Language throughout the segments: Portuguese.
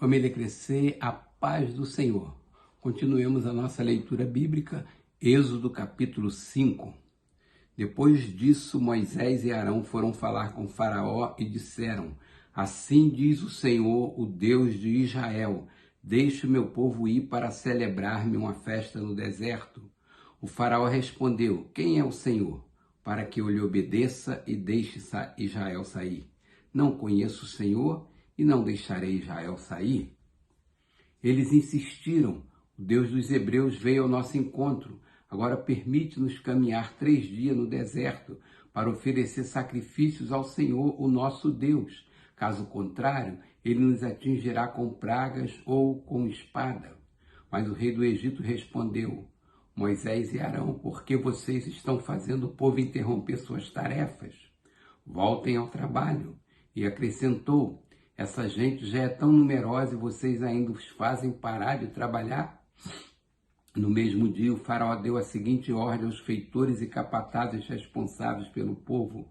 Família Crescer, a paz do Senhor. Continuemos a nossa leitura bíblica, Êxodo capítulo 5. Depois disso, Moisés e Arão foram falar com Faraó e disseram: Assim diz o Senhor, o Deus de Israel, deixe o meu povo ir para celebrar-me uma festa no deserto. O Faraó respondeu: Quem é o Senhor? Para que eu lhe obedeça e deixe Israel sair. Não conheço o Senhor e não deixarei Israel sair. Eles insistiram: o Deus dos Hebreus veio ao nosso encontro. Agora permite-nos caminhar 3 dias no deserto para oferecer sacrifícios ao Senhor, o nosso Deus. Caso contrário, ele nos atingirá com pragas ou com espada. Mas o rei do Egito respondeu: Moisés e Arão, por que vocês estão fazendo o povo interromper suas tarefas? Voltem ao trabalho. E acrescentou: essa gente já é tão numerosa e vocês ainda os fazem parar de trabalhar? No mesmo dia, o faraó deu a seguinte ordem aos feitores e capatazes responsáveis pelo povo: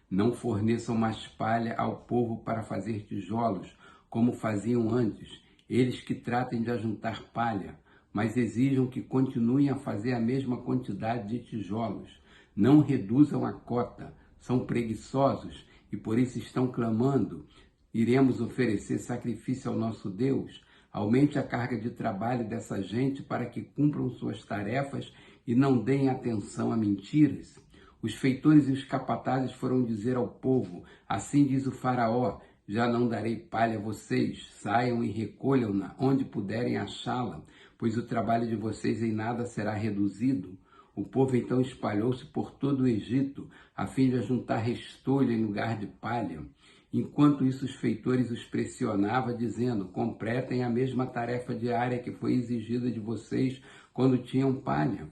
não forneçam mais palha ao povo para fazer tijolos, como faziam antes. Eles que tratem de ajuntar palha, mas exijam que continuem a fazer a mesma quantidade de tijolos. Não reduzam a cota, são preguiçosos e por isso estão clamando: iremos oferecer sacrifício ao nosso Deus. Aumente a carga de trabalho dessa gente para que cumpram suas tarefas e não deem atenção a mentiras. Os feitores e os capatazes foram dizer ao povo: assim diz o faraó, já não darei palha a vocês, saiam e recolham-na onde puderem achá-la, pois o trabalho de vocês em nada será reduzido. O povo então espalhou-se por todo o Egito, a fim de ajuntar restolho em lugar de palha. Enquanto isso, os feitores os pressionavam, dizendo: completem a mesma tarefa diária que foi exigida de vocês quando tinham palha.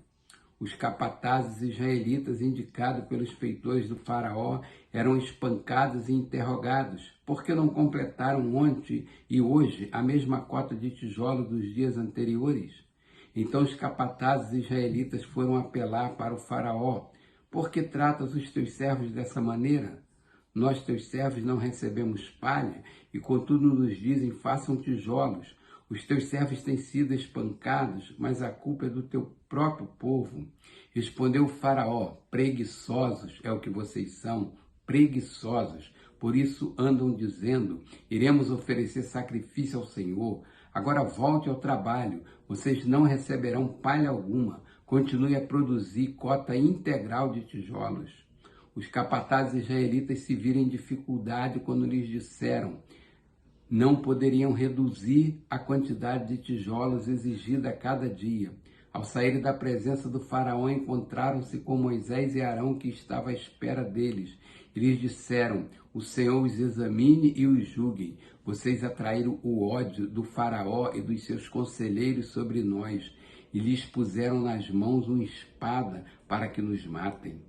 Os capatazes israelitas, indicados pelos feitores do faraó, eram espancados e interrogados: por que não completaram ontem e hoje a mesma cota de tijolo dos dias anteriores? Então os capatazes israelitas foram apelar para o faraó: por que tratas os teus servos dessa maneira? Nós, teus servos, não recebemos palha, e contudo nos dizem: façam tijolos. Os teus servos têm sido espancados, mas a culpa é do teu próprio povo. Respondeu o faraó: preguiçosos é o que vocês são, preguiçosos. Por isso andam dizendo: iremos oferecer sacrifício ao Senhor. Agora volte ao trabalho, vocês não receberão palha alguma. Continue a produzir cota integral de tijolos. Os capatazes israelitas se viram em dificuldade quando lhes disseram: não poderiam reduzir a quantidade de tijolos exigida a cada dia. Ao saírem da presença do faraó, encontraram-se com Moisés e Arão, que estava à espera deles. E lhes disseram: o Senhor os examine e os julgue. Vocês atraíram o ódio do faraó e dos seus conselheiros sobre nós, e lhes puseram nas mãos uma espada para que nos matem.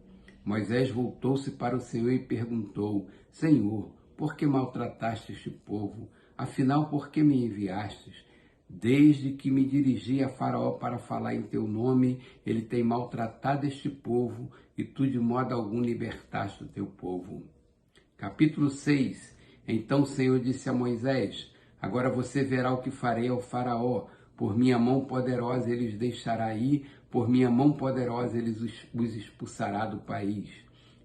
Moisés voltou-se para o Senhor e perguntou: Senhor, por que maltrataste este povo? Afinal, por que me enviastes? Desde que me dirigi a Faraó para falar em teu nome, ele tem maltratado este povo, e tu de modo algum libertaste o teu povo. Capítulo 6. Então o Senhor disse a Moisés: agora você verá o que farei ao Faraó. Por minha mão poderosa ele os deixará ir, por minha mão poderosa ele os expulsará do país.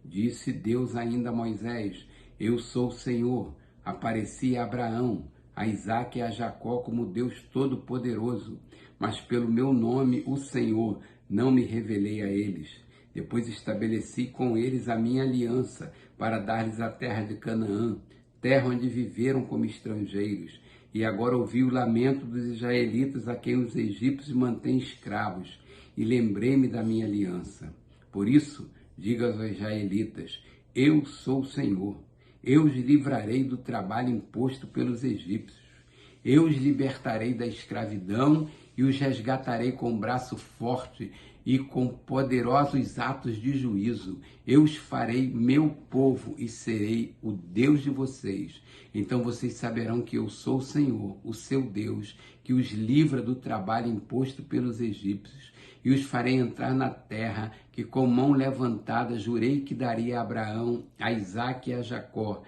Disse Deus ainda a Moisés: eu sou o Senhor. Apareci a Abraão, a Isaque e a Jacó como Deus Todo-Poderoso, mas pelo meu nome, o Senhor, não me revelei a eles. Depois estabeleci com eles a minha aliança para dar-lhes a terra de Canaã, terra onde viveram como estrangeiros. E agora ouvi o lamento dos israelitas, a quem os egípcios mantêm escravos, e lembrei-me da minha aliança. Por isso, diga aos israelitas: eu sou o Senhor. Eu os livrarei do trabalho imposto pelos egípcios. Eu os libertarei da escravidão e os resgatarei com braço forte e com poderosos atos de juízo. Eu os farei meu povo e serei o Deus de vocês. Então vocês saberão que eu sou o Senhor, o seu Deus, que os livra do trabalho imposto pelos egípcios, e os farei entrar na terra que com mão levantada jurei que daria a Abraão, a Isaque e a Jacó.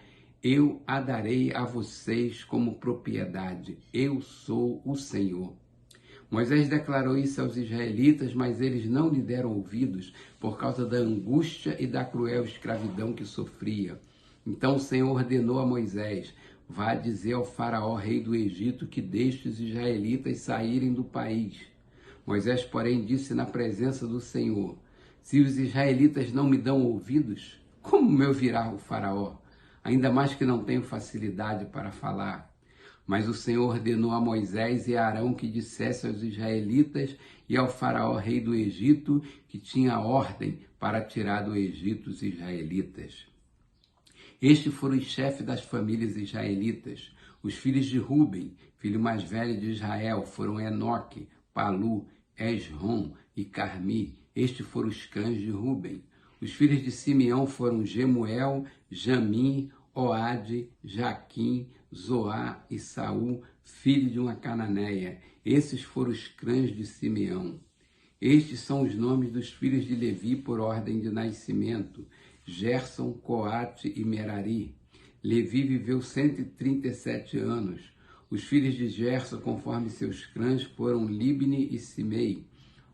eu a darei a vocês como propriedade. Eu sou o Senhor. Moisés declarou isso aos israelitas, mas eles não lhe deram ouvidos por causa da angústia e da cruel escravidão que sofria. Então o Senhor ordenou a Moisés: vá dizer ao faraó, rei do Egito, que deixe os israelitas saírem do país. Moisés, porém, disse na presença do Senhor: se os israelitas não me dão ouvidos, como me ouvirá o faraó? Ainda mais que não tenho facilidade para falar. Mas o Senhor ordenou a Moisés e a Arão que dissesse aos israelitas e ao faraó, rei do Egito, que tinha ordem para tirar do Egito os israelitas. Estes foram os chefes das famílias israelitas. Os filhos de Ruben, filho mais velho de Israel, foram Enoque, Palu, Esrom e Carmi. Estes foram os clãs de Ruben. Os filhos de Simeão foram Gemuel, Jamim, Oade, Jaquim, Zoá e Saul, filho de uma cananeia. Esses foram os clãs de Simeão. Estes são os nomes dos filhos de Levi por ordem de nascimento: Gerson, Coate e Merari. Levi viveu 137 anos. Os filhos de Gerson, conforme seus clãs, foram Libni e Simei.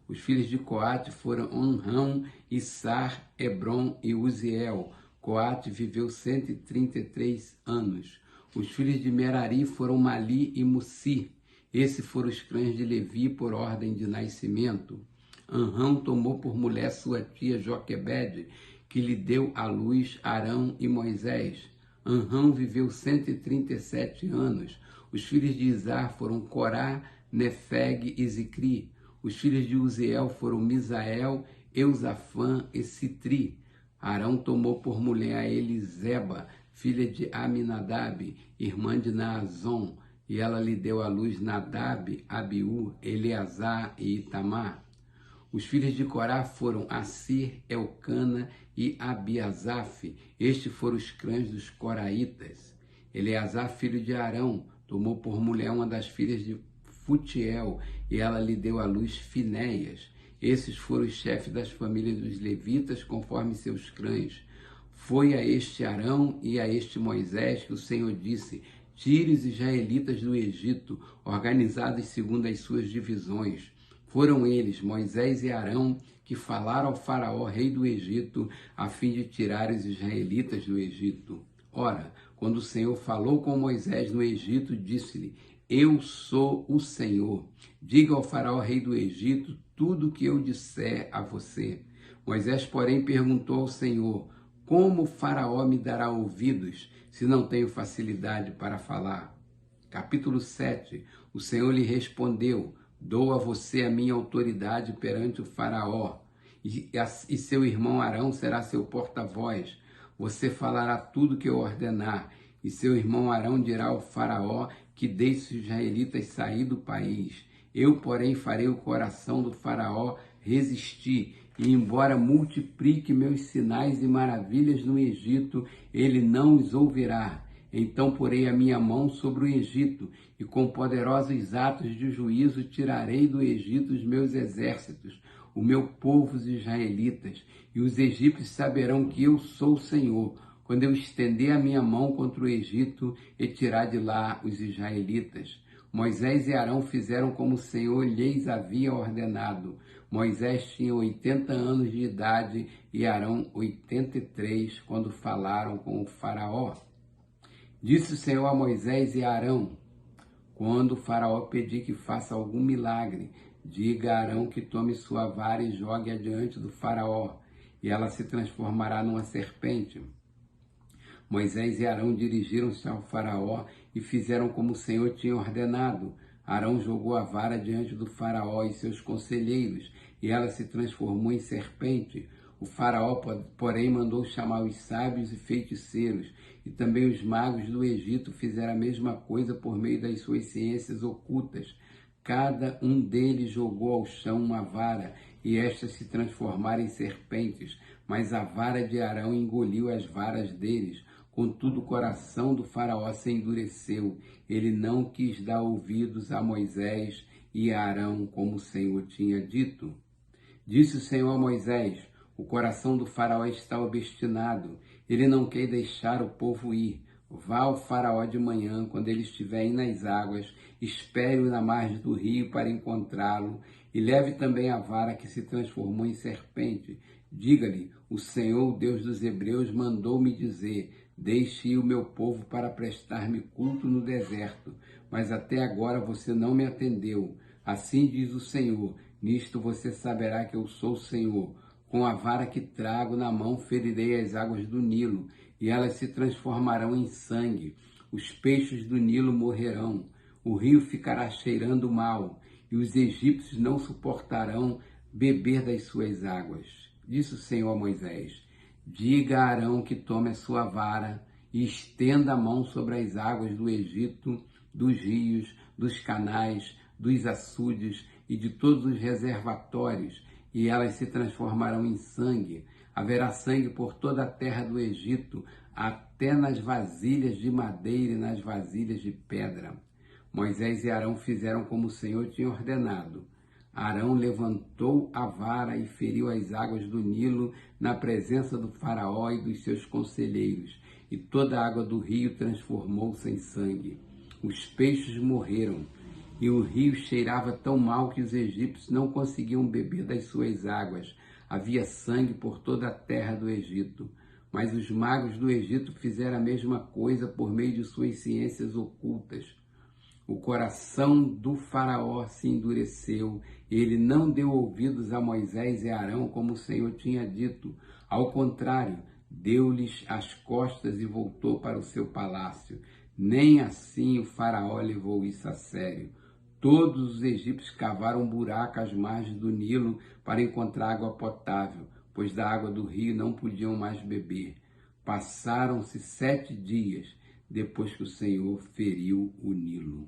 Os filhos de Coate foram Onrão, Issar, Hebron e Uziel. Coate viveu 133 anos. Os filhos de Merari foram Mali e Mussi. Esses foram os clãs de Levi por ordem de nascimento. Anrão tomou por mulher sua tia Joquebede, que lhe deu à luz Arão e Moisés. Anrão viveu 137 anos. Os filhos de Izar foram Corá, Nefeg e Zicri. Os filhos de Uziel foram Misael, Eusafã e Citri. Arão tomou por mulher a Eliseba, filha de Aminadab, irmã de Naazon, e ela lhe deu à luz Nadab, Abiú, Eleazar e Itamar. Os filhos de Corá foram Assir, Elcana e Abiasaf. Estes foram os clãs dos coraitas. Eleazar, filho de Arão, tomou por mulher uma das filhas de Futiel, e ela lhe deu à luz Finéias. Esses foram os chefes das famílias dos levitas, conforme seus clãs. Foi a este Arão e a este Moisés que o Senhor disse: tire os israelitas do Egito, organizados segundo as suas divisões. Foram eles, Moisés e Arão, que falaram ao faraó, rei do Egito, a fim de tirar os israelitas do Egito. Ora, quando o Senhor falou com Moisés no Egito, disse-lhe: eu sou o Senhor. Diga ao faraó, rei do Egito, tudo o que eu disser a você. Moisés, porém, perguntou ao Senhor: como o faraó me dará ouvidos, se não tenho facilidade para falar? Capítulo 7. O Senhor lhe respondeu: dou a você a minha autoridade perante o faraó, e seu irmão Arão será seu porta-voz. Você falará tudo que eu ordenar, e seu irmão Arão dirá ao faraó que deixe os israelitas sair do país. Eu, porém, farei o coração do faraó resistir, e embora multiplique meus sinais e maravilhas no Egito, ele não os ouvirá. Então porei a minha mão sobre o Egito, e com poderosos atos de juízo tirarei do Egito os meus exércitos, o meu povo, os israelitas, e os egípcios saberão que eu sou o Senhor, quando eu estender a minha mão contra o Egito e tirar de lá os israelitas. Moisés e Arão fizeram como o Senhor lhes havia ordenado. Moisés tinha 80 anos de idade e Arão 83, quando falaram com o faraó. Disse o Senhor a Moisés e a Arão: quando o faraó pedir que faça algum milagre, diga a Arão que tome sua vara e jogue-a diante do faraó, e ela se transformará numa serpente. Moisés e Arão dirigiram-se ao faraó e fizeram como o Senhor tinha ordenado. Arão jogou a vara diante do faraó e seus conselheiros, e ela se transformou em serpente. O faraó, porém, mandou chamar os sábios e feiticeiros, e também os magos do Egito fizeram a mesma coisa por meio das suas ciências ocultas. Cada um deles jogou ao chão uma vara, e estas se transformaram em serpentes, mas a vara de Arão engoliu as varas deles. Contudo, o coração do faraó se endureceu. Ele não quis dar ouvidos a Moisés e a Arão, como o Senhor tinha dito. Disse o Senhor a Moisés: o coração do faraó está obstinado. Ele não quer deixar o povo ir. Vá ao faraó de manhã, quando ele estiver indo nas águas, espere-o na margem do rio para encontrá-lo, e leve também a vara que se transformou em serpente. Diga-lhe, o Senhor, o Deus dos Hebreus, mandou-me dizer, deixe ir o meu povo para prestar-me culto no deserto, mas até agora você não me atendeu. Assim diz o Senhor, nisto você saberá que eu sou o Senhor. Com a vara que trago na mão ferirei as águas do Nilo, e elas se transformarão em sangue. Os peixes do Nilo morrerão, o rio ficará cheirando mal, e os egípcios não suportarão beber das suas águas. Disse o Senhor a Moisés, diga a Arão que tome a sua vara e estenda a mão sobre as águas do Egito, dos rios, dos canais, dos açudes e de todos os reservatórios, e elas se transformarão em sangue. Haverá sangue por toda a terra do Egito, até nas vasilhas de madeira e nas vasilhas de pedra. Moisés e Arão fizeram como o Senhor tinha ordenado. Arão levantou a vara e feriu as águas do Nilo na presença do faraó e dos seus conselheiros, e toda a água do rio transformou-se em sangue. Os peixes morreram, e o rio cheirava tão mal que os egípcios não conseguiam beber das suas águas. Havia sangue por toda a terra do Egito. Mas os magos do Egito fizeram a mesma coisa por meio de suas ciências ocultas. O coração do faraó se endureceu, e ele não deu ouvidos a Moisés e Arão como o Senhor tinha dito. Ao contrário, deu-lhes as costas e voltou para o seu palácio. Nem assim o faraó levou isso a sério. Todos os egípcios cavaram um buraco às margens do Nilo para encontrar água potável, pois da água do rio não podiam mais beber. Passaram-se 7 dias depois que o Senhor feriu o Nilo.